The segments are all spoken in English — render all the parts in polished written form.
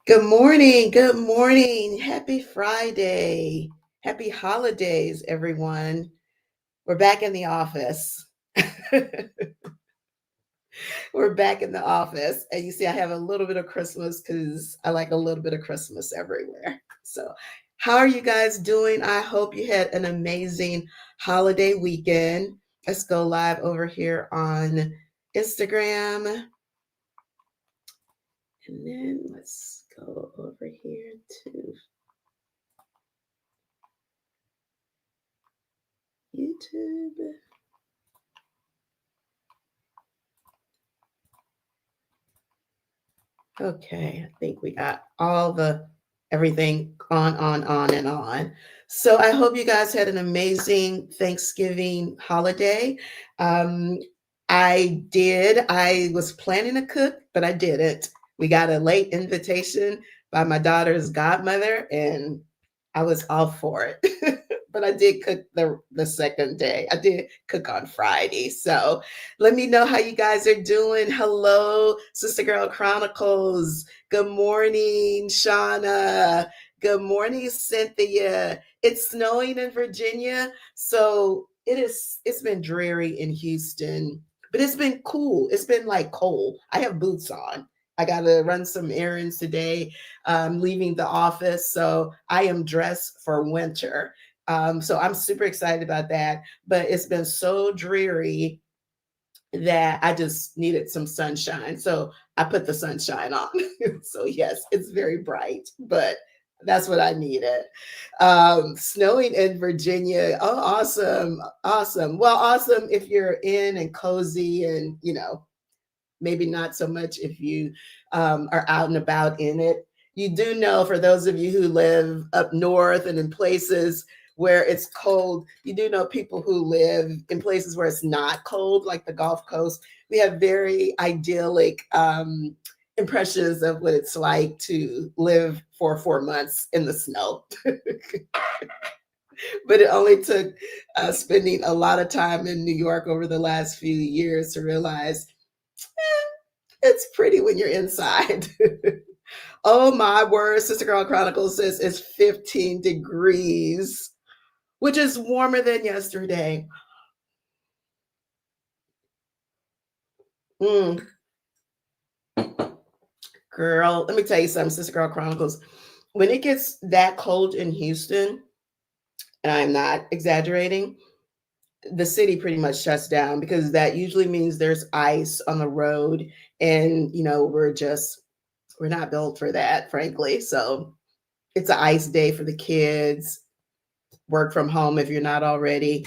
Good morning. Good morning. Happy Friday. Happy holidays, everyone. We're back in the office. We're back in the office. And you see, I have a little bit of Christmas because I like a little bit of Christmas everywhere. So, how are you guys doing? I hope you had an amazing holiday weekend. Let's go live over here on Instagram. And then let's go over here to YouTube. Okay, I think we got all the everything on, and on. So I hope you guys had an amazing Thanksgiving holiday. Um, I did. I was planning to cook, but I didn't. We got a late invitation by my daughter's godmother, and I was all for it. But I did cook the second day. I did cook on Friday. So let me know how you guys are doing. Hello, Sister Girl Chronicles. Good morning, Shauna. Good morning, Cynthia. It's snowing in Virginia. So it's been dreary in Houston, but it's been cool. It's been like cold. I have boots on. I got to run some errands today, leaving the office. So I am dressed for winter. So I'm super excited about that. But it's been so dreary that I just needed some sunshine. So I put the sunshine on. So yes, it's very bright, but that's what I needed. Snowing in Virginia. Oh, awesome. Awesome. Well, awesome if you're in and cozy and, maybe not so much if you are out and about in it. You do know, for those of you who live up north and in places where it's cold, you do know people who live in places where it's not cold, like the Gulf Coast. We have very idyllic impressions of what it's like to live for 4 months in the snow. But it only took spending a lot of time in New York over the last few years to realize it's pretty when you're inside. Oh my word, Sister Girl Chronicles says it's 15 degrees, which is warmer than yesterday. Mm. Girl, let me tell you something, Sister Girl Chronicles. When it gets that cold in Houston, and I'm not exaggerating, the city pretty much shuts down because that usually means there's ice on the road. And, we're not built for that, frankly. So it's an ice day for the kids, work from home if you're not already.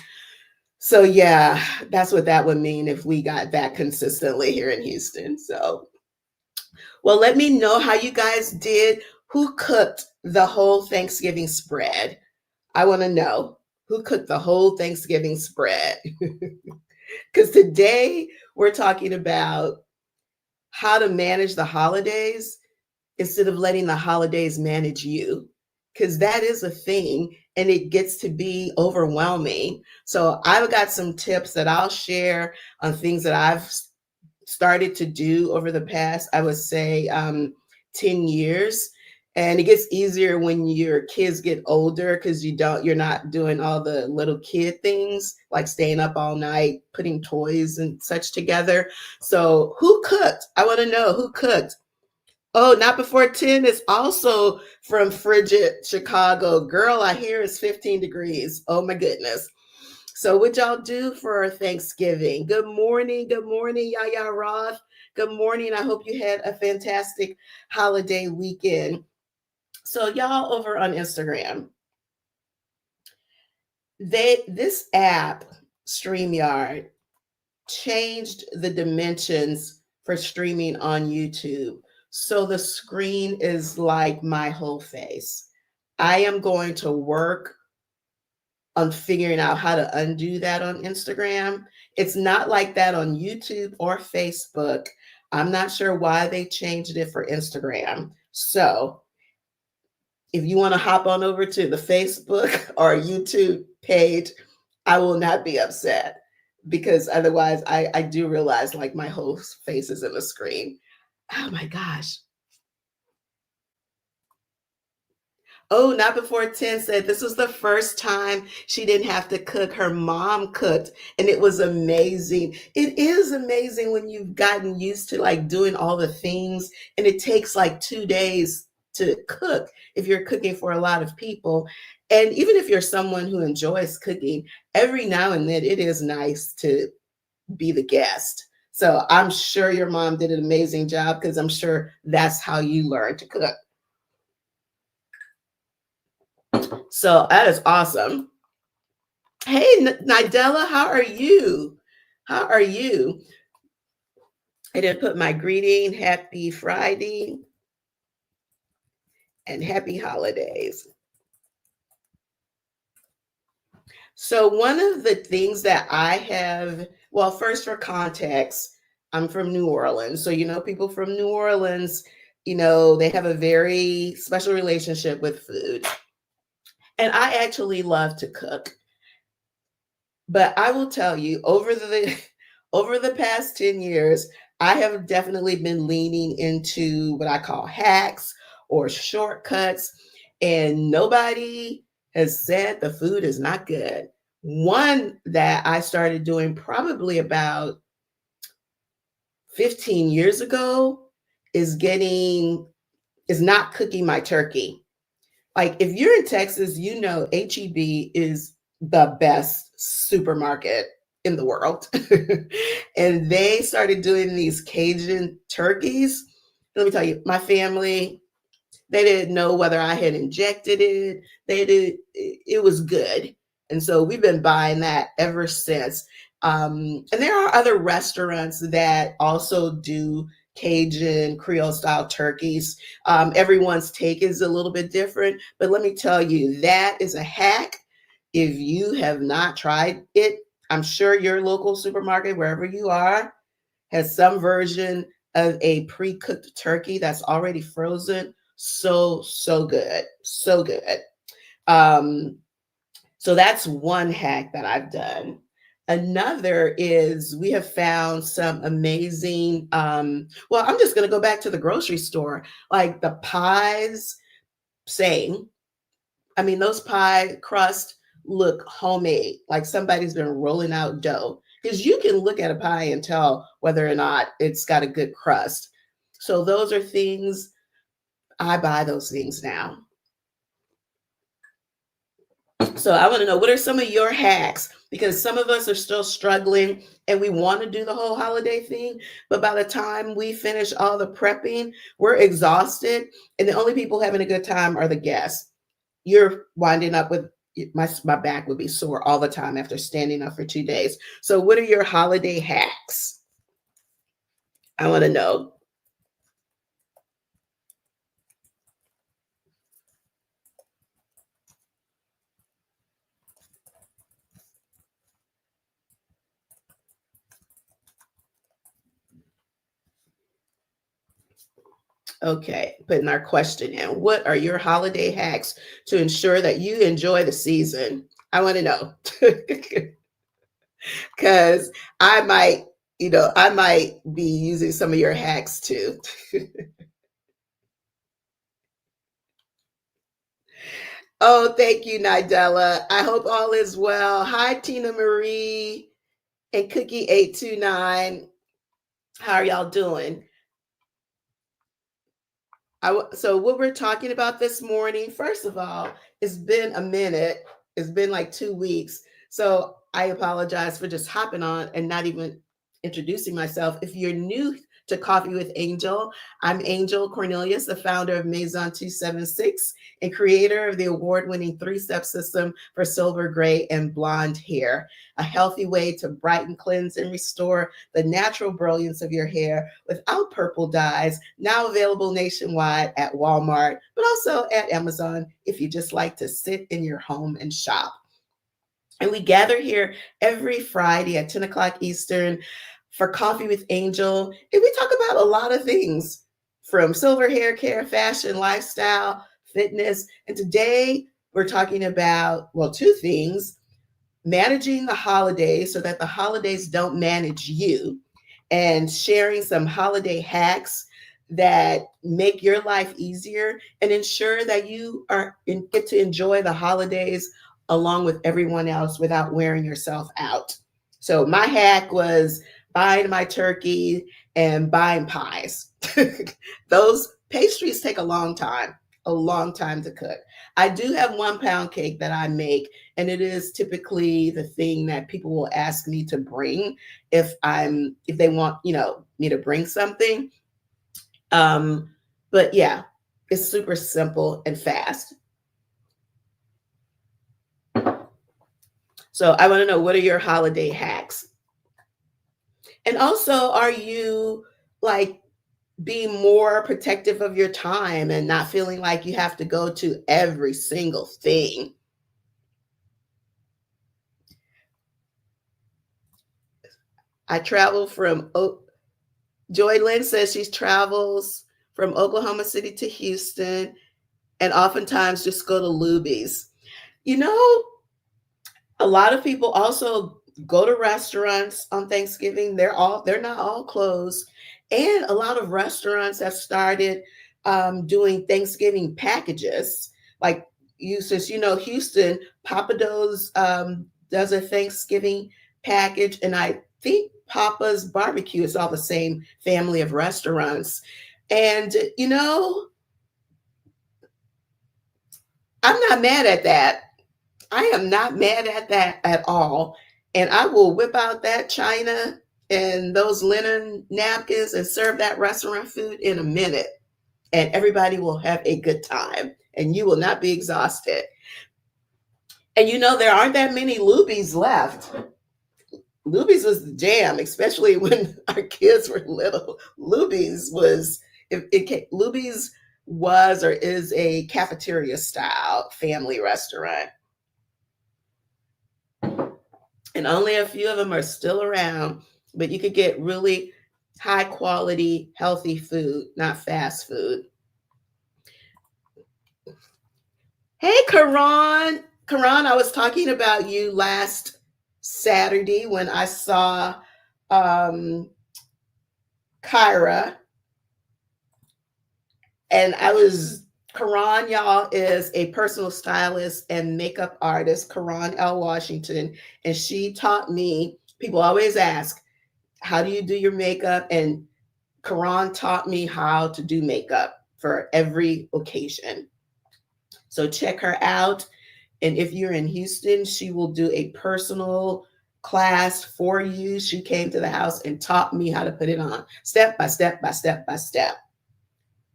So yeah, that's what that would mean if we got that consistently here in Houston. So, well, let me know how you guys did. Who cooked the whole Thanksgiving spread? I want to know who cooked the whole Thanksgiving spread. Because today we're talking about how to manage the holidays instead of letting the holidays manage you, because that is a thing and it gets to be overwhelming. So I've got some tips that I'll share on things that I've started to do over the past, I would say, 10 years. And it gets easier when your kids get older because you're not doing all the little kid things like staying up all night, putting toys and such together. So who cooked? I want to know who cooked. Oh, not before 10 is also from frigid Chicago. Girl, I hear it's 15 degrees. Oh my goodness. So what y'all do for Thanksgiving? Good morning. Good morning, Yaya Roth. Good morning. I hope you had a fantastic holiday weekend. So y'all over on Instagram, this app, StreamYard, changed the dimensions for streaming on YouTube. So the screen is like my whole face. I am going to work on figuring out how to undo that on Instagram. It's not like that on YouTube or Facebook. I'm not sure why they changed it for Instagram. So if you want to hop on over to the Facebook or YouTube page, I will not be upset, because otherwise I do realize like my whole face is in the screen. Oh my gosh. Oh, not before 10 said this was the first time she didn't have to cook. Her mom cooked and it was amazing. It is amazing when you've gotten used to like doing all the things and it takes like 2 days to cook if you're cooking for a lot of people. And even if you're someone who enjoys cooking, every now and then it is nice to be the guest. So I'm sure your mom did an amazing job because I'm sure that's how you learned to cook. So that is awesome. Hey, Nidella, how are you? How are you? I didn't put my greeting. Happy Friday and happy holidays. So one of the things that I have, well, first for context, I'm from New Orleans. So, people from New Orleans, they have a very special relationship with food. And I actually love to cook. But I will tell you, over the past 10 years, I have definitely been leaning into what I call hacks or shortcuts, and nobody has said the food is not good. One that I started doing probably about 15 years ago is not cooking my turkey. Like if you're in Texas, HEB is the best supermarket in the world. And they started doing these Cajun turkeys. Let me tell you, my family, they didn't know whether I had injected it. It was good. And so we've been buying that ever since. And there are other restaurants that also do Cajun Creole style turkeys. Everyone's take is a little bit different, but let me tell you, that is a hack. If you have not tried it, I'm sure your local supermarket, wherever you are, has some version of a pre-cooked turkey that's already frozen. So, so good. So good. So that's one hack that I've done. Another is we have found some amazing, well, I'm just going to go back to the grocery store, like the pies, same. I mean, those pie crust look homemade, like somebody's been rolling out dough, because you can look at a pie and tell whether or not it's got a good crust. So those are things, I buy those things now. So I want to know, what are some of your hacks? Because some of us are still struggling and we want to do the whole holiday thing, but by the time we finish all the prepping, we're exhausted, and the only people having a good time are the guests. You're winding up with my back would be sore all the time after standing up for 2 days. So what are your holiday hacks? I want to know. Okay, putting our question in. What are your holiday hacks to ensure that you enjoy the season? I want to know. Because I might be using some of your hacks too. Oh, thank you, Nidella. I hope all is well. Hi, Tina Marie and Cookie829. How are y'all doing? So what we're talking about this morning, first of all, it's been a minute. It's been like 2 weeks. So I apologize for just hopping on and not even introducing myself. If you're new to Coffee with Angel, I'm Angel Cornelius, the founder of Maison 276 and creator of the award-winning 3-step system for silver, gray, and blonde hair, a healthy way to brighten, cleanse, and restore the natural brilliance of your hair without purple dyes, now available nationwide at Walmart, but also at Amazon if you just like to sit in your home and shop. And we gather here every Friday at 10 o'clock Eastern for Coffee with Angel. And we talk about a lot of things from silver hair care, fashion, lifestyle, fitness. And today we're talking about, well, 2 things: managing the holidays so that the holidays don't manage you, and sharing some holiday hacks that make your life easier and ensure that you get to enjoy the holidays along with everyone else without wearing yourself out. So my hack was buying my turkey and buying pies. Those pastries take a long time to cook. I do have 1 pound cake that I make, and it is typically the thing that people will ask me to bring if they want, me to bring something. But yeah, it's super simple and fast. So I want to know, what are your holiday hacks? And also, are you like being more protective of your time and not feeling like you have to go to every single thing? I travel from Joy Lynn says she travels from Oklahoma City to Houston and oftentimes just go to Luby's. You know, a lot of people also go to restaurants on Thanksgiving. They're not all closed, and a lot of restaurants have started doing Thanksgiving packages. Like since Houston, Papa Do's does a Thanksgiving package, and I think Papa's Barbecue is all the same family of restaurants. And I'm not mad at that. I am not mad at that at all. And I will whip out that china and those linen napkins and serve that restaurant food in a minute. And everybody will have a good time and you will not be exhausted. And there aren't that many Luby's left. Luby's was the jam, especially when our kids were little. Luby's was, Luby's was or is a cafeteria style family restaurant. And only a few of them are still around, but you could get really high quality, healthy food, not fast food. Hey, Karan. Karan, I was talking about you last Saturday when I saw Kyra. And Karan, y'all, is a personal stylist and makeup artist, Karan L. Washington. And she taught me, people always ask, how do you do your makeup? And Karan taught me how to do makeup for every occasion. So check her out. And if you're in Houston, she will do a personal class for you. She came to the house and taught me how to put it on step by step by step by step.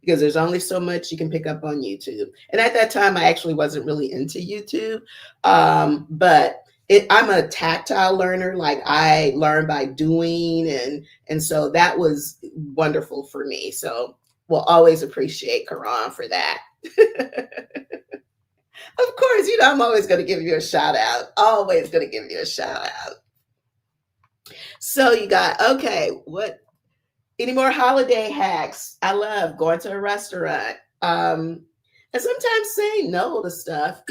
Because there's only so much you can pick up on YouTube. And at that time, I actually wasn't really into YouTube. But I'm a tactile learner. Like I learn by doing. And so that was wonderful for me. So we'll always appreciate Karan for that. Of course, I'm always going to give you a shout out. Always going to give you a shout out. So you got, okay, any more holiday hacks? I love going to a restaurant. And sometimes saying no to stuff,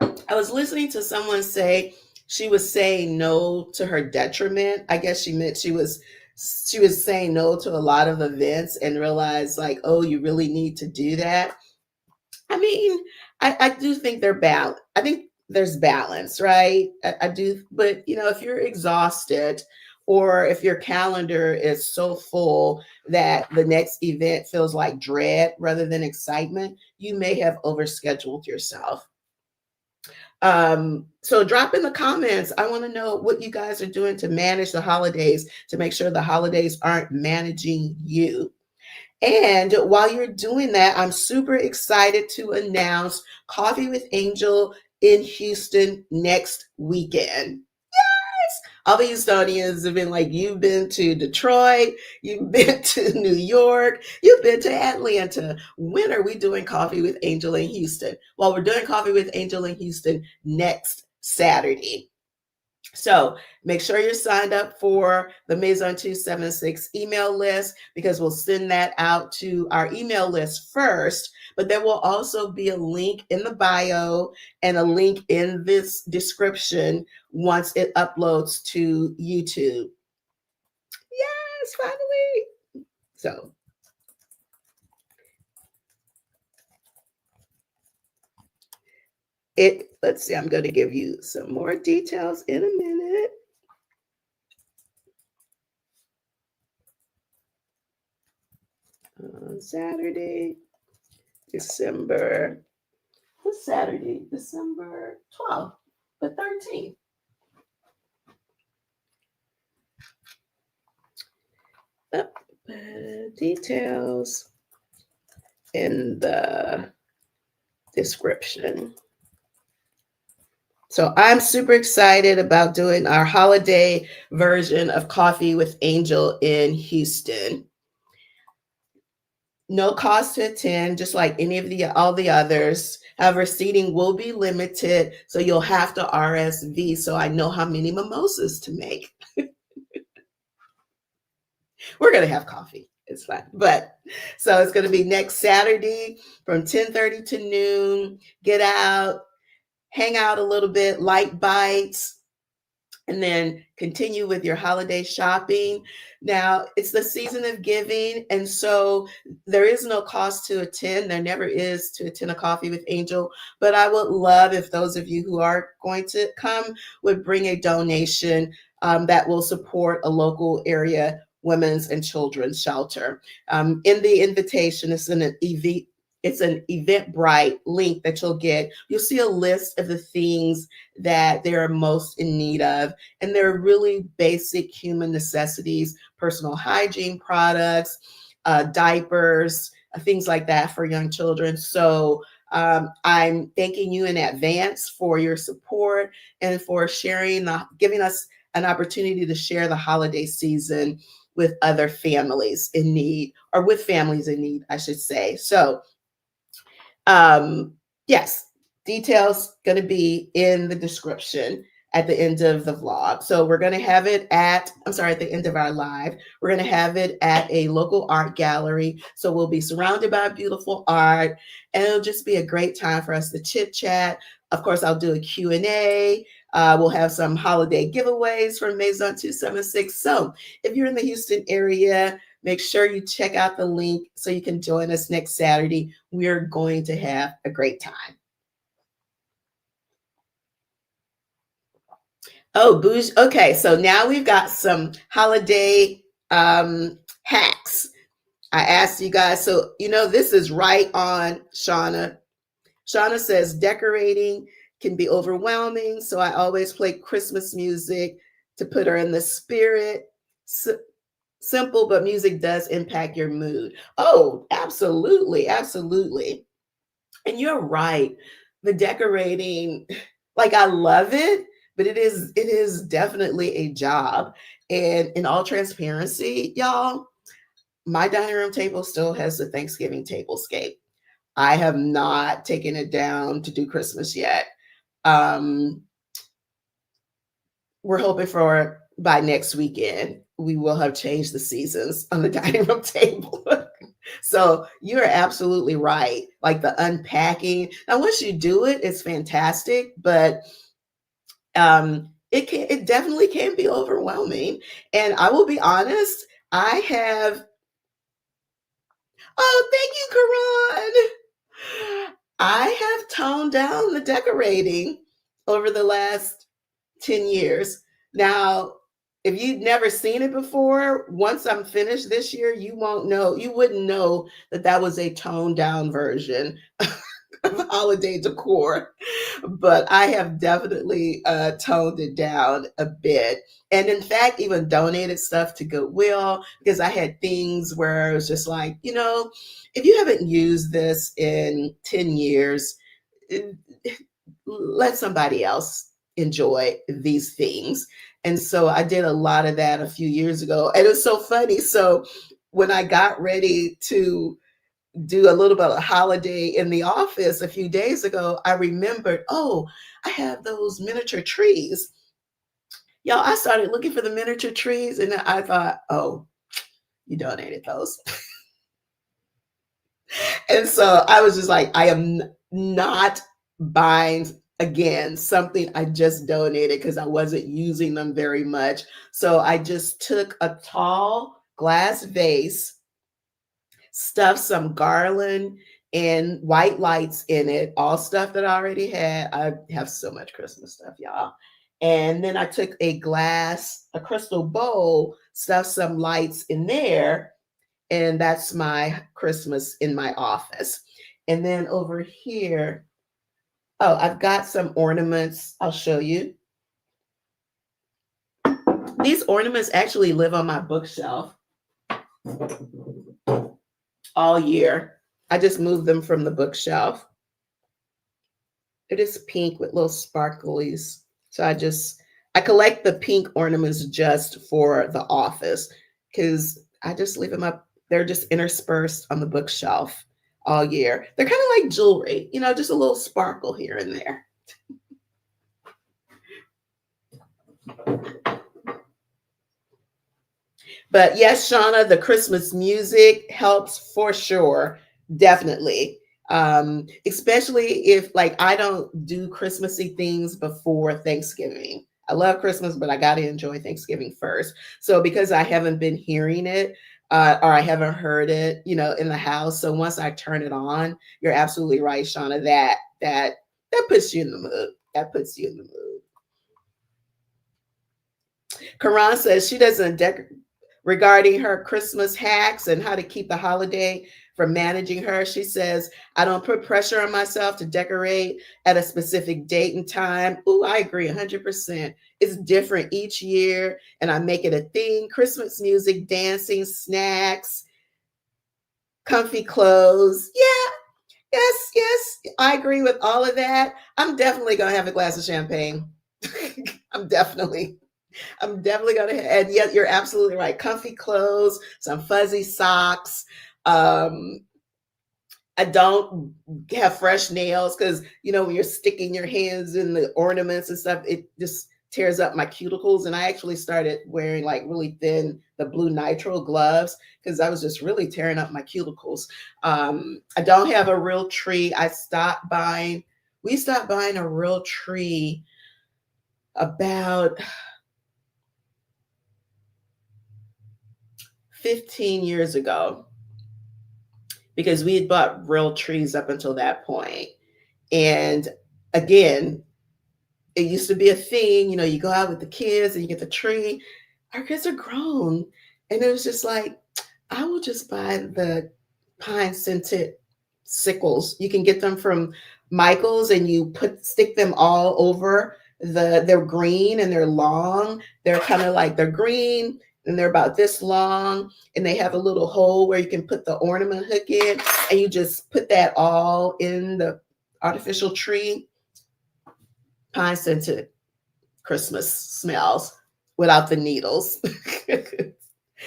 I was listening to someone say she was saying no to her detriment. I guess she meant she was saying no to a lot of events and realized like, oh, you really need to do that. I mean, I do think they're balanced. I think there's balance, right? I do, but if you're exhausted or if your calendar is so full that the next event feels like dread rather than excitement, you may have overscheduled yourself. So drop in the comments. I want to know what you guys are doing to manage the holidays, to make sure the holidays aren't managing you. And while you're doing that, I'm super excited to announce Coffee with Angel in Houston next weekend. Yes! All the Houstonians have been like, you've been to Detroit, you've been to New York, you've been to Atlanta. When are we doing Coffee with Angel in Houston? Well, we're doing Coffee with Angel in Houston next Saturday. So make sure you're signed up for the Maison 276 email list, because we'll send that out to our email list first, but there will also be a link in the bio and a link in this description once it uploads to YouTube. yes, finally. So let's see, I'm going to give you some more details in a minute. On Saturday, December, what's Saturday? December 12th, the 13th. Details in the description. So I'm super excited about doing our holiday version of Coffee with Angel in Houston. No cost to attend, just like any of all the others. However, seating will be limited, so you'll have to RSV so I know how many mimosas to make. We're gonna have coffee. It's fine. But so it's gonna be next Saturday from 10:30 to noon. Get out, hang out a little bit, light bites, and then continue with your holiday shopping. Now, it's the season of giving, and so there is no cost to attend. There never is to attend a Coffee with Angel, but I would love if those of you who are going to come would bring a donation that will support a local area women's and children's shelter. In the invitation, it's an Eventbrite link that you'll get. You'll see a list of the things that they are most in need of. And they're really basic human necessities, personal hygiene products, diapers, things like that for young children. So I'm thanking you in advance for your support and for giving us an opportunity to share the holiday season with other families in need, or with families in need, I should say. So yes, details going to be in the description at the end of the vlog. So we're going to have it at the end of our live. We're going to have it at a local art gallery. So we'll be surrounded by beautiful art, and it'll just be a great time for us to chit chat. Of course, I'll do a Q&A. We'll have some holiday giveaways from Maison 276. So if you're in the Houston area, make sure you check out the link so you can join us next Saturday. We're going to have a great time. Oh, bougie. Okay, so now we've got some holiday hacks. I asked you guys, so this is right on Shauna. Shauna says decorating can be overwhelming, so I always play Christmas music to put her in the spirit. Simple, but music does impact your mood. Oh, absolutely, absolutely. And you're right. The decorating, like, I love it, but it is definitely a job. And in all transparency, y'all, my dining room table still has the Thanksgiving tablescape. I have not taken it down to do Christmas yet. We're hoping for by next weekend, we will have changed the seasons on the dining room table. So you're absolutely right. Like the unpacking. Now, once you do it, it's fantastic, but it definitely can be overwhelming. And I will be honest, oh, thank you, Karan. I have toned down the decorating over the last 10 years. Now, if you've never seen it before, once I'm finished this year, you wouldn't know that was a toned down version of holiday decor. But I have definitely toned it down a bit. And in fact, even donated stuff to Goodwill, because I had things where I was just like, if you haven't used this in 10 years, let somebody else enjoy these things. And so I did a lot of that a few years ago. And it's so funny. So when I got ready to do a little bit of holiday in the office a few days ago, I remembered, oh, I have those miniature trees. Y'all, I started looking for the miniature trees, and I thought, oh, you donated those. And so I was just like, I am not buying again something I just donated because I wasn't using them very much. So I just took a tall glass vase, stuffed some garland and white lights in it, all stuff that I already had. I have so much Christmas stuff, y'all. And then I took a crystal bowl, stuffed some lights in there, and that's my Christmas in my office. And then over here, oh, I've got some ornaments. I'll show you. These ornaments actually live on my bookshelf all year. I just moved them from the bookshelf. It is pink with little sparklies. So I collect the pink ornaments just for the office because I just leave them up. They're just interspersed on the bookshelf all year. They're kind of like jewelry, just a little sparkle here and there. But yes, Shauna, the Christmas music helps for sure. Definitely. Especially if I don't do Christmassy things before Thanksgiving. I love Christmas, but I got to enjoy Thanksgiving first. So because I haven't been hearing it, or I haven't heard it, in the house. So once I turn it on, you're absolutely right, Shauna, that puts you in the mood. That puts you in the mood. Karan says she doesn't regarding her Christmas hacks and how to keep the holiday from managing her. She says, I don't put pressure on myself to decorate at a specific date and time. Ooh, I agree 100%. It's different each year and I make it a thing. Christmas music, dancing, snacks, comfy clothes. Yeah, yes. I agree with all of that. I'm definitely going to have a glass of champagne. I'm definitely going to, and yet you're absolutely right. Comfy clothes, some fuzzy socks. I don't have fresh nails because, when you're sticking your hands in the ornaments and stuff, it just tears up my cuticles. And I actually started wearing really thin, the blue nitrile gloves because I was just really tearing up my cuticles. I don't have a real tree. We stopped buying a real tree about 15 years ago because we had bought real trees up until that point. And again, it used to be a thing, you go out with the kids and you get the tree. Our kids are grown. And it was just I will just buy the pine scented sickles. You can get them from Michael's and you stick them all over they're green and they're long. They're kind of they're green and they're about this long and they have a little hole where you can put the ornament hook in and you just put that all in the artificial tree. Pine scented Christmas smells without the needles.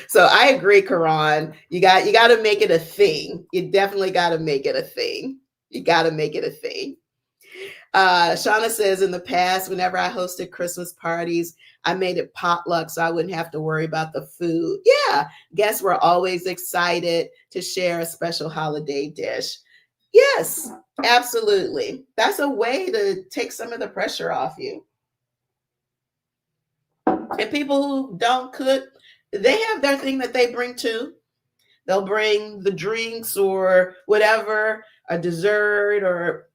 So I agree, Karan. You got to make it a thing. You definitely got to make it a thing. You got to make it a thing. Shauna says, in the past, whenever I hosted Christmas parties, I made it potluck so I wouldn't have to worry about the food. Yeah, guests were always excited to share a special holiday dish. Yes, absolutely. That's a way to take some of the pressure off you. And people who don't cook, they have their thing that they bring too. They'll bring the drinks or whatever, a dessert, or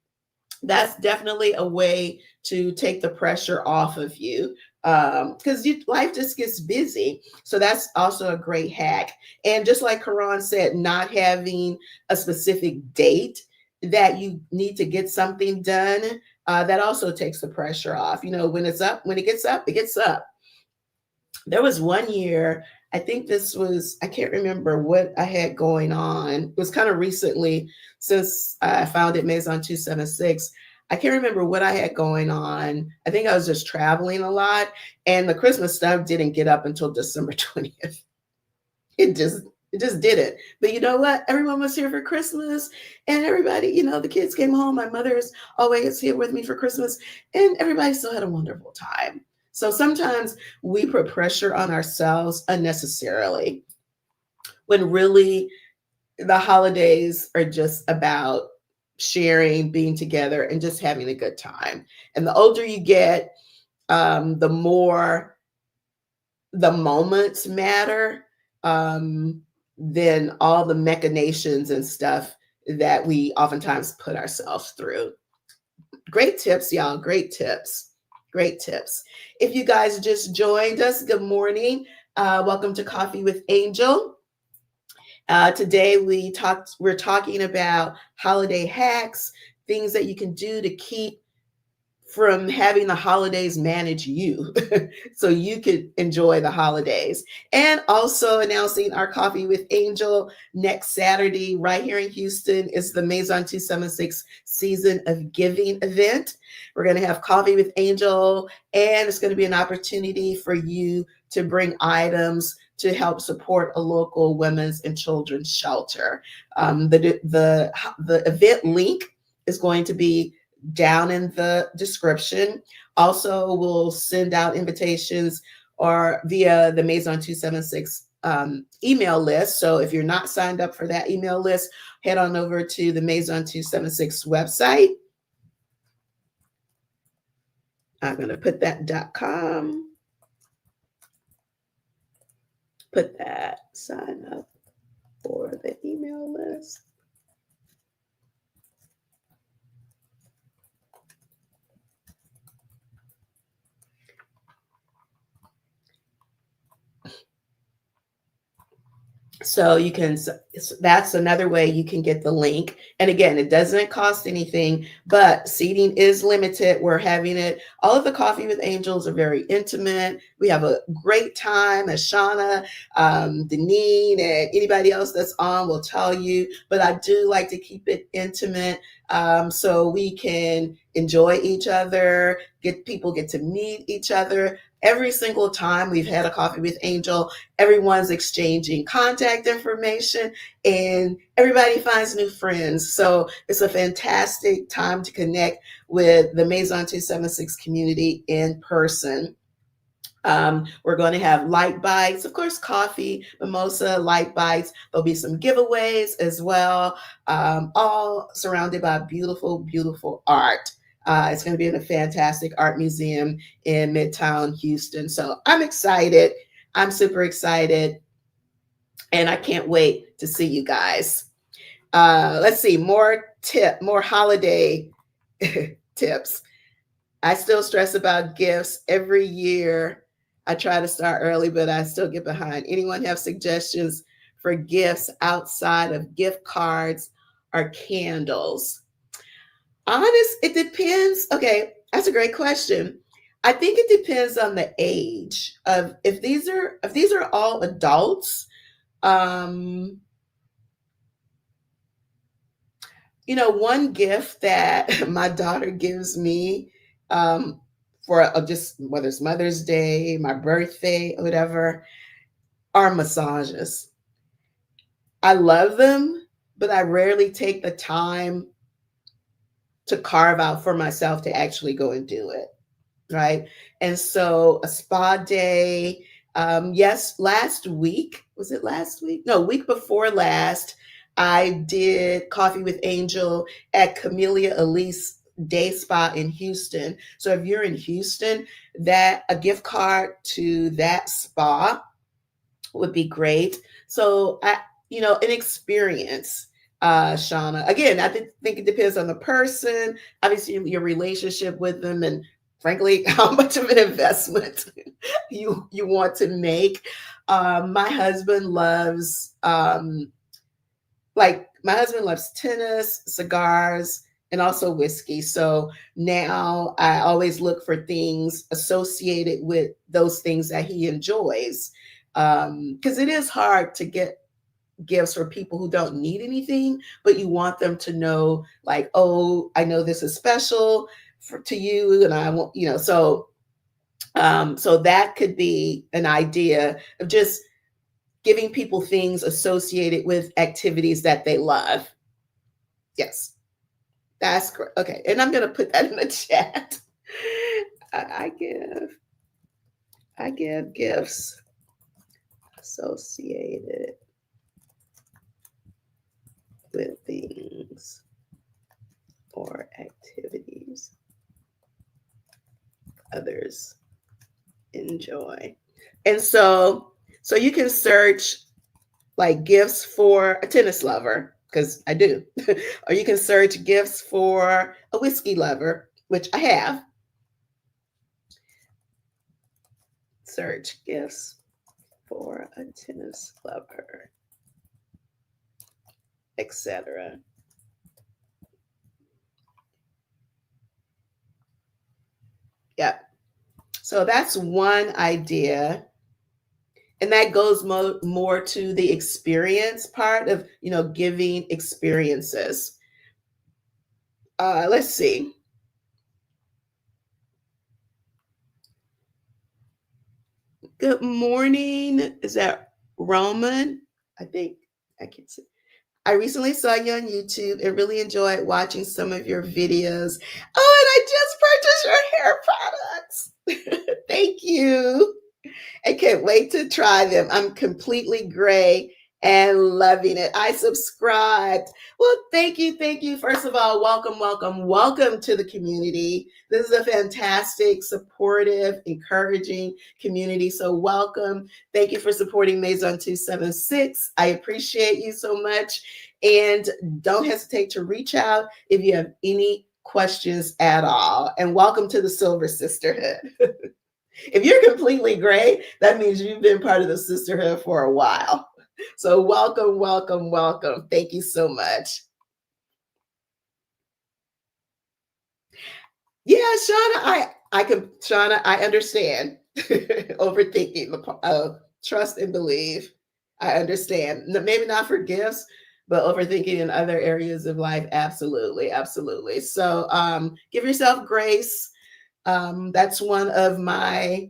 that's definitely a way to take the pressure off of you because life just gets busy. So that's also a great hack. And just like Karan said, not having a specific date that you need to get something done, that also takes the pressure off. When it gets up, it gets up. There was one year, I think I can't remember what I had going on. It was kind of recently since I founded Maison 276. I can't remember what I had going on. I think I was just traveling a lot and the Christmas stuff didn't get up until December 20th. It just didn't. But you know what? Everyone was here for Christmas and everybody, the kids came home. My mother's always here with me for Christmas and everybody still had a wonderful time. So sometimes we put pressure on ourselves unnecessarily when really the holidays are just about sharing, being together, and just having a good time. And the older you get, the more the moments matter. than all the machinations and stuff that we oftentimes put ourselves through. Great tips, y'all. Great tips. Great tips. If you guys just joined us, good morning. Welcome to Coffee with Angel. Today we're talking about holiday hacks, things that you can do to keep from having the holidays manage you so you could enjoy the holidays. And also announcing our Coffee with Angel next Saturday right here in Houston is the Maison 276 Season of Giving event. We're going to have Coffee with Angel, and it's going to be an opportunity for you to bring items to help support a local women's and children's shelter. The event link is going to be down in the description. Also, we'll send out invitations or via the Maison 276 email list. So if you're not signed up for that email list, head on over to the Maison 276 website. I'm going to put that .com. Put that, sign up for the email list. So you can, that's another way you can get the link. And again, it doesn't cost anything, but seating is limited. We're having it. All of the Coffee with Angels are very intimate. We have a great time, as Shauna, Deneen, and anybody else that's on will tell you, but I do like to keep it intimate so we can enjoy each other, people get to meet each other. Every single time we've had a Coffee with Angel, everyone's exchanging contact information and everybody finds new friends. So it's a fantastic time to connect with the Maison 276 community in person. We're going to have light bites, of course, coffee, mimosa, light bites. There'll be some giveaways as well, all surrounded by beautiful, beautiful art. It's going to be in a fantastic art museum in Midtown Houston. So I'm excited. I'm super excited. And I can't wait to see you guys. Let's see, more holiday tips. I still stress about gifts every year. I try to start early, but I still get behind. Anyone have suggestions for gifts outside of gift cards or candles? It depends. Okay, that's a great question. I think it depends on the age of if these are all adults. One gift that my daughter gives me for just whether it's Mother's Day, my birthday, whatever, are massages. I love them, but I rarely take the time to carve out for myself to actually go and do it. Right. And so a spa day. Yes, last week, was it last week? No, week before last, I did Coffee with Angel at Camellia Elise Day Spa in Houston. So if you're in Houston, a gift card to that spa would be great. So an experience, Shauna. Again, I think it depends on the person, obviously your relationship with them, and frankly, how much of an investment you want to make. My husband loves tennis, cigars, and also whiskey. So now I always look for things associated with those things that he enjoys. Because it is hard to get gifts for people who don't need anything, but you want them to know, like, oh, I know this is special to you, and I want, so that could be an idea of just giving people things associated with activities that they love. Yes, that's great. Okay, and I'm going to put that in the chat. I give gifts associated with things or activities others enjoy. And so you can search like gifts for a tennis lover, because I do. Or you can search gifts for a whiskey lover, which I have. Search gifts for a tennis lover, etc. Yep. So that's one idea. And that goes more to the experience part of, giving experiences. Let's see. Good morning. Is that Roman? I think I can see. I recently saw you on YouTube and really enjoyed watching some of your videos. Oh, and I just purchased your hair products. Thank you. I can't wait to try them. I'm completely gray and loving it. I subscribed. Well, thank you. Thank you. First of all, welcome, welcome, welcome to the community. This is a fantastic, supportive, encouraging community. So welcome. Thank you for supporting Maison 276. I appreciate you so much. And don't hesitate to reach out if you have any questions at all. And welcome to the Silver Sisterhood. If you're completely gray, that means you've been part of the sisterhood for a while. So welcome, welcome, welcome. Thank you so much. Yeah, Shauna, Shauna, I understand. Overthinking, trust and believe. I understand. Maybe not for gifts, but overthinking in other areas of life. Absolutely, absolutely. So give yourself grace. That's one of my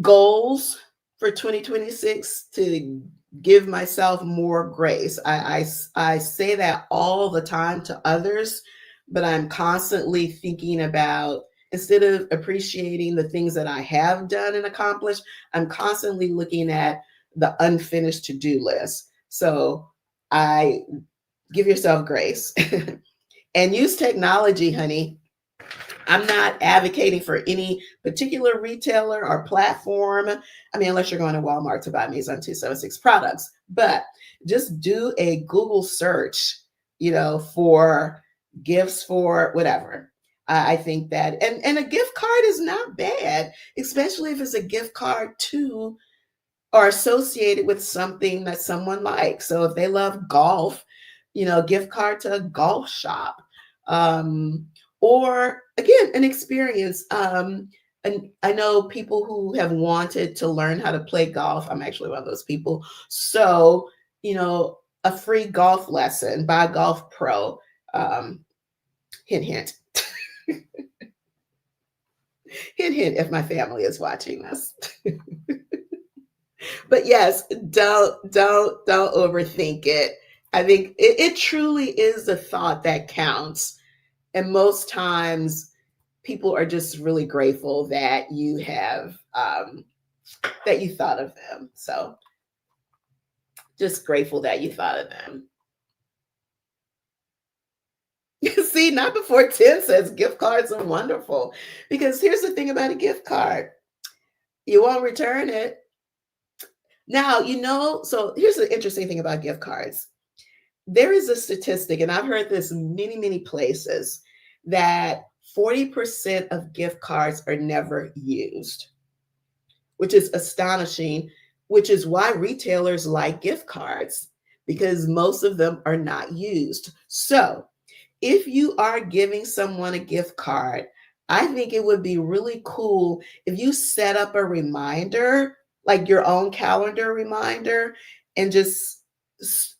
goals for 2026, to give myself more grace. I say that all the time to others, but I'm constantly thinking about, instead of appreciating the things that I have done and accomplished, I'm constantly looking at the unfinished to-do list. So I give yourself grace and use technology, honey. I'm not advocating for any particular retailer or platform. I mean, unless you're going to Walmart to buy Maison 276 products, but just do a Google search, for gifts for whatever. I think that, and a gift card is not bad, especially if it's a gift card to or associated with something that someone likes. So if they love golf, gift card to a golf shop. Or again, an experience. And I know people who have wanted to learn how to play golf. I'm actually one of those people. So, a free golf lesson by a golf pro. Hint, hint. Hint, hint, if my family is watching this. But yes, don't overthink it. I think it truly is the thought that counts. And most times people are just really grateful that you have that you thought of them. So just grateful that you thought of them. See, not before 10 says gift cards are wonderful. Because here's the thing about a gift card. You won't return it. Now, so here's the interesting thing about gift cards. There is a statistic, and I've heard this many, many places, that 40% of gift cards are never used, which is astonishing, which is why retailers like gift cards, because most of them are not used. So if you are giving someone a gift card, I think it would be really cool if you set up a reminder, like your own calendar reminder, and just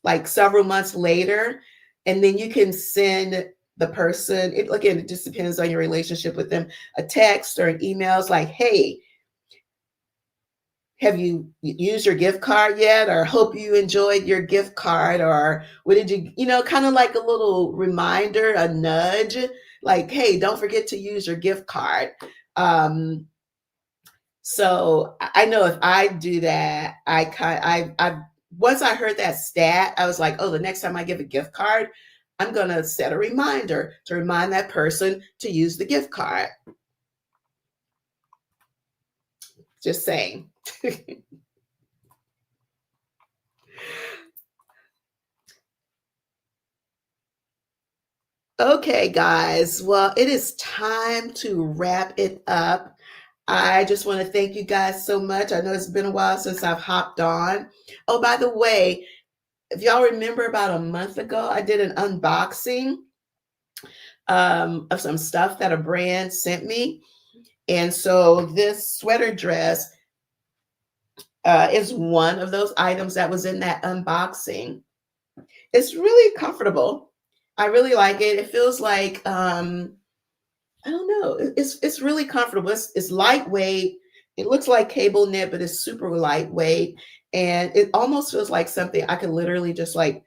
like several months later, and then you can send the person, again, it just depends on your relationship with them, a text or an email. It's like, hey, have you used your gift card yet? Or hope you enjoyed your gift card. Or what did you, kind of like a little reminder, a nudge, like, hey, don't forget to use your gift card. So I know if I do that, I once I heard that stat, I was like, oh, the next time I give a gift card, I'm going to set a reminder to remind that person to use the gift card. Just saying. Okay, guys. Well, it is time to wrap it up. I just want to thank you guys so much. I know it's been a while since I've hopped on. Oh, by the way, if y'all remember about a month ago, I did an unboxing of some stuff that a brand sent me. And so this sweater dress is one of those items that was in that unboxing. It's really comfortable. I really like it. It feels like I don't know. It's really comfortable. It's lightweight. It looks like cable knit, but it's super lightweight, and it almost feels like something I could literally just like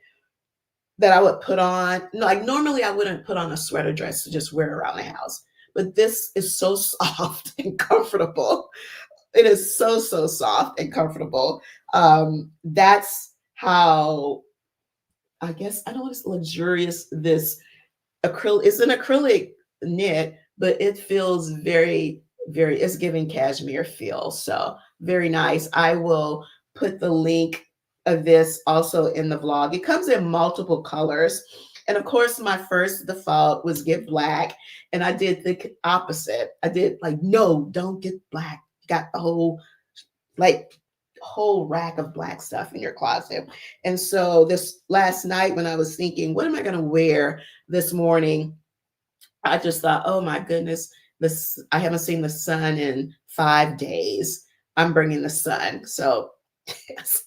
that I would put on. Like normally, I wouldn't put on a sweater dress to just wear around the house, but this is so soft and comfortable. It is so soft and comfortable. That's how I guess I don't know what's luxurious this acrylic. It's an acrylic knit, but it feels very, it's giving cashmere feel. So very nice. I will put the link of this also in the vlog. It comes in multiple colors. And of course, my first default was get black. And I did the opposite. I did like, no, don't get black. Got the whole rack of black stuff in your closet. And so this last night when I was thinking, what am I going to wear this morning? I just thought, oh my goodness, this I haven't seen the sun in 5 days. I'm bringing the sun. So yes.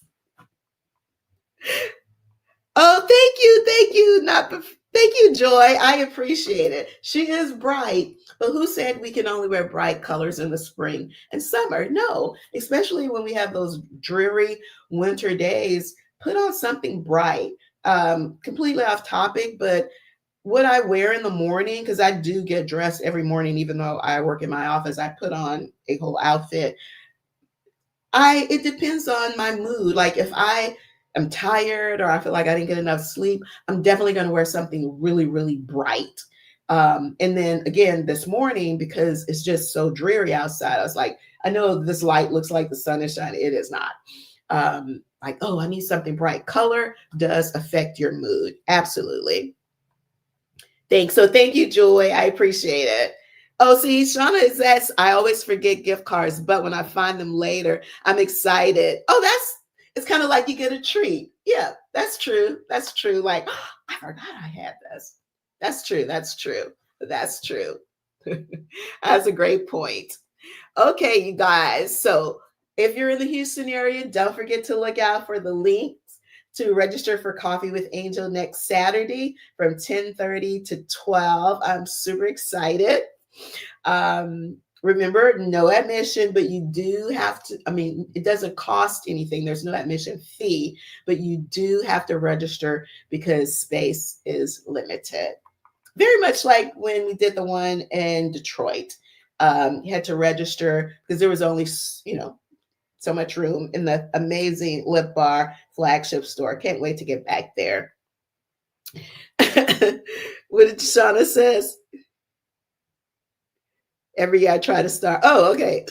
Oh, thank you. Thank you, Joy. I appreciate it. She is bright, but who said we can only wear bright colors in the spring and summer? No, especially when we have those dreary winter days. Put on something bright. Completely off topic, but what I wear in the morning, because I do get dressed every morning, even though I work in my office, I put on a whole outfit. It depends on my mood. Like if I am tired or I feel like I didn't get enough sleep, I'm definitely going to wear something really bright. And then again, this morning, because it's just so dreary outside, I was like, I know this light looks like the sun is shining. It is not. Like, oh, I need something bright. Color does affect your mood. Absolutely. Thanks. So thank you, Joy. I appreciate it. Oh, see, Shauna is that I always forget gift cards, but when I find them later, I'm excited. Oh, it's kind of like you get a treat. Yeah, that's true. That's true. Like, oh, I forgot I had this. That's true. That's true. That's true. That's a great point. Okay, you guys. So if you're in the Houston area, don't forget to look out for the links to register for Coffee with Angel next Saturday from 10:30 to 12. I'm super excited. Remember, no admission, but you do have to, I mean, it doesn't cost anything. There's no admission fee, but you do have to register because space is limited. Very much like when we did the one in Detroit. You had to register because there was only, so much room in the amazing Lip Bar flagship store. Can't wait to get back there. What did Shauna says? Every year I try to start. Oh, okay.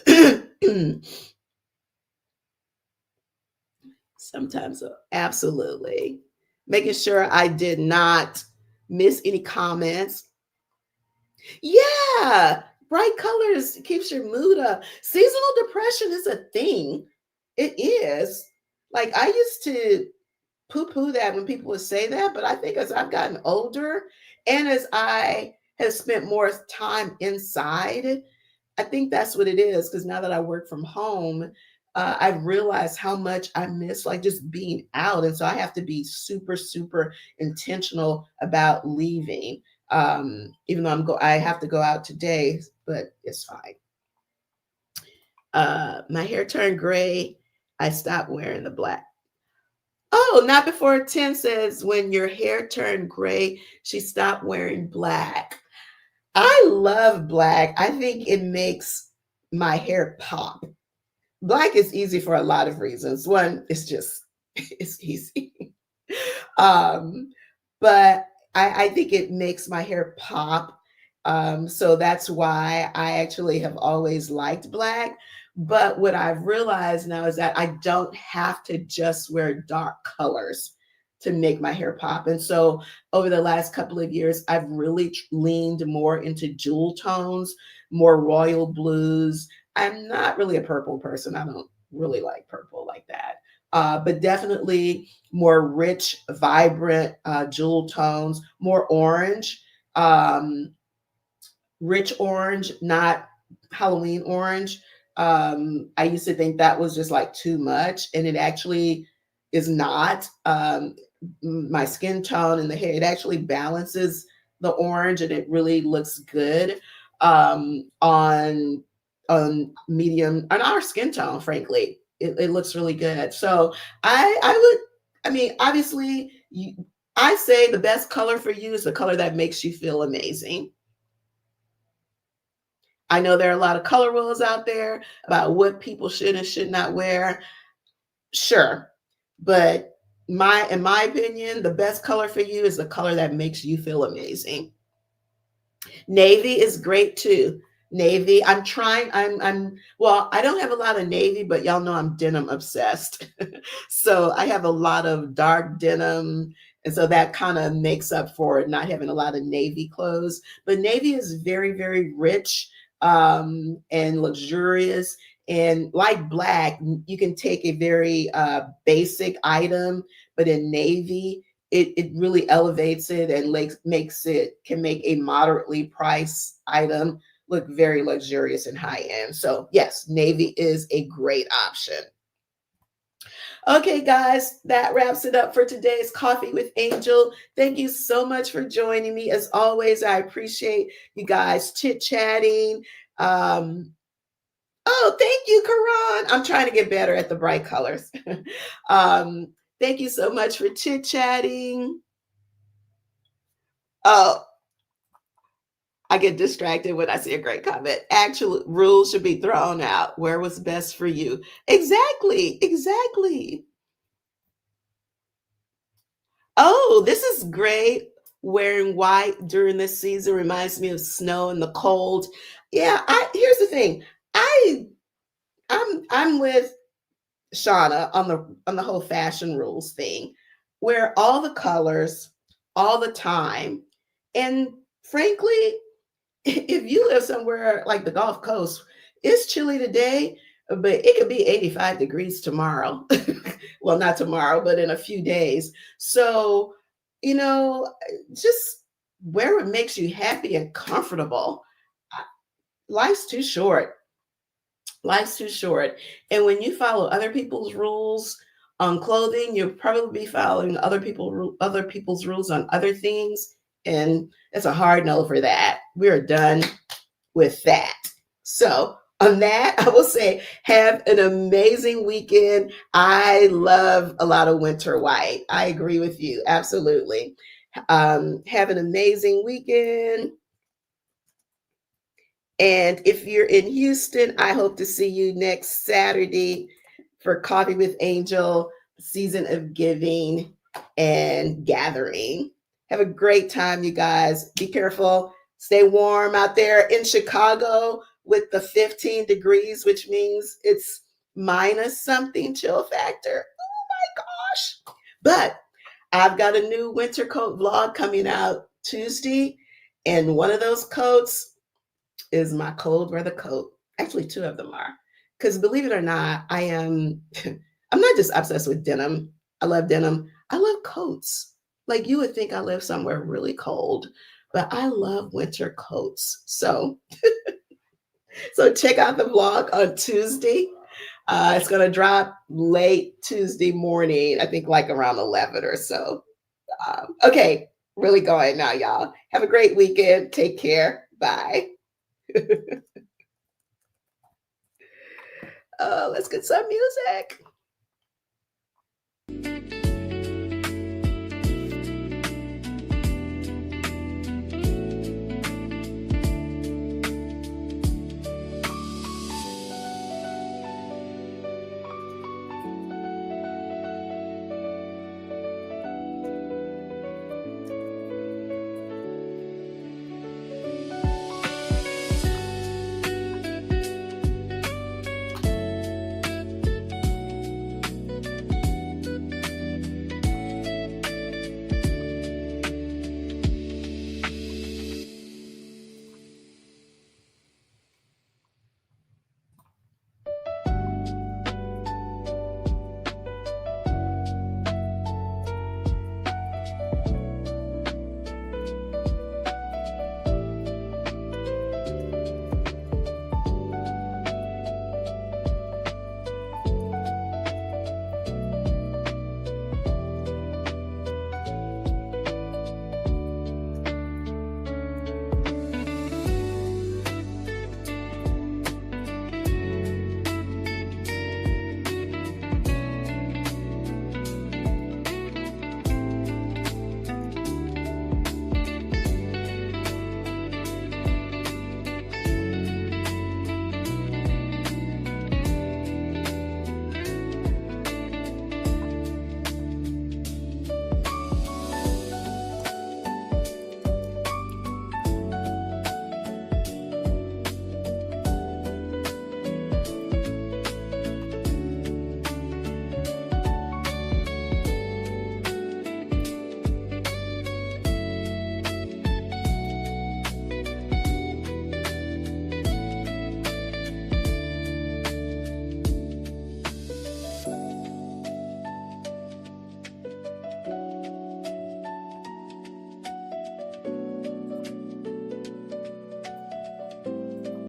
Sometimes, absolutely. Making sure I did not miss any comments. Yeah, bright colors keeps your mood up. Seasonal depression is a thing. It is. Like I used to poo-poo that when people would say that, but I think as I've gotten older and as I have spent more time inside, I think that's what it is. Because now that I work from home, I've realized how much I miss like just being out, and so I have to be super intentional about leaving. Even though I have to go out today, but it's fine. My hair turned gray. I stopped wearing the black. Oh, not before 10 says when your hair turned gray, she stopped wearing black. I love black. I think it makes my hair pop. Black is easy for a lot of reasons. One, it's just it's easy. um, but I think it makes my hair pop. So that's why I actually have always liked black. But what I've realized now is that I don't have to just wear dark colors to make my hair pop. And so over the last couple of years, I've really leaned more into jewel tones, more royal blues. I'm not really a purple person. I don't really like purple like that. But definitely more rich, vibrant jewel tones, more orange, um, rich orange, not Halloween orange. I used to think that was just like too much, and it actually is not. My skin tone and the hair, it actually balances the orange, and it really looks good on medium on our skin tone. Frankly, it looks really good. So I would, I mean, obviously, I say the best color for you is the color that makes you feel amazing. I know there are a lot of color rules out there about what people should and should not wear. Sure. But in my opinion, the best color for you is the color that makes you feel amazing. Navy is great too. Navy, well, I don't have a lot of navy, but y'all know I'm denim obsessed. So I have a lot of dark denim. And so that kind of makes up for not having a lot of navy clothes. But navy is very, very rich and luxurious. And like black, you can take a very basic item, but in navy, it really elevates it and makes it, can make a moderately priced item look very luxurious and high end. So yes, navy is a great option. Okay, guys, that wraps it up for today's Coffee with Angel. Thank you so much for joining me. As always, I appreciate you guys chit-chatting. Oh, thank you, Karan. I'm trying to get better at the bright colors. Thank you so much for chit-chatting. Oh, I get distracted when I see a great comment. Actual rules should be thrown out. Where was best for you? Exactly, exactly. Oh, this is great. Wearing white during this season reminds me of snow and the cold. Yeah, here's the thing. I'm with Shauna on the whole fashion rules thing. Wear all the colors all the time. And frankly, if you live somewhere like the Gulf Coast, it's chilly today, but it could be 85 degrees tomorrow. Well, not tomorrow, but in a few days. So, you know, just wear what makes you happy and comfortable. Life's too short. Life's too short. And when you follow other people's rules on clothing, you'll probably be following other people's rules on other things. And it's a hard no for that. We're done with that. So on that, I will say have an amazing weekend. I love a lot of winter white. I agree with you. Absolutely. Have an amazing weekend. And if you're in Houston, I hope to see you next Saturday for Coffee with Angel, season of giving and gathering. Have a great time, you guys. Be careful. Stay warm out there in Chicago with the 15 degrees, which means it's minus something chill factor. Oh my gosh. But I've got a new winter coat vlog coming out Tuesday. And one of those coats is my cold weather coat. Actually, two of them are. Because believe it or not, I'm not just obsessed with denim. I love denim. I love coats. Like you would think I live somewhere really cold, but I love winter coats. So, so check out the vlog on Tuesday. It's going to drop late Tuesday morning, I think like around 11 or so. Okay, really going now, y'all. Have a great weekend. Take care. Bye. Oh, let's get some music.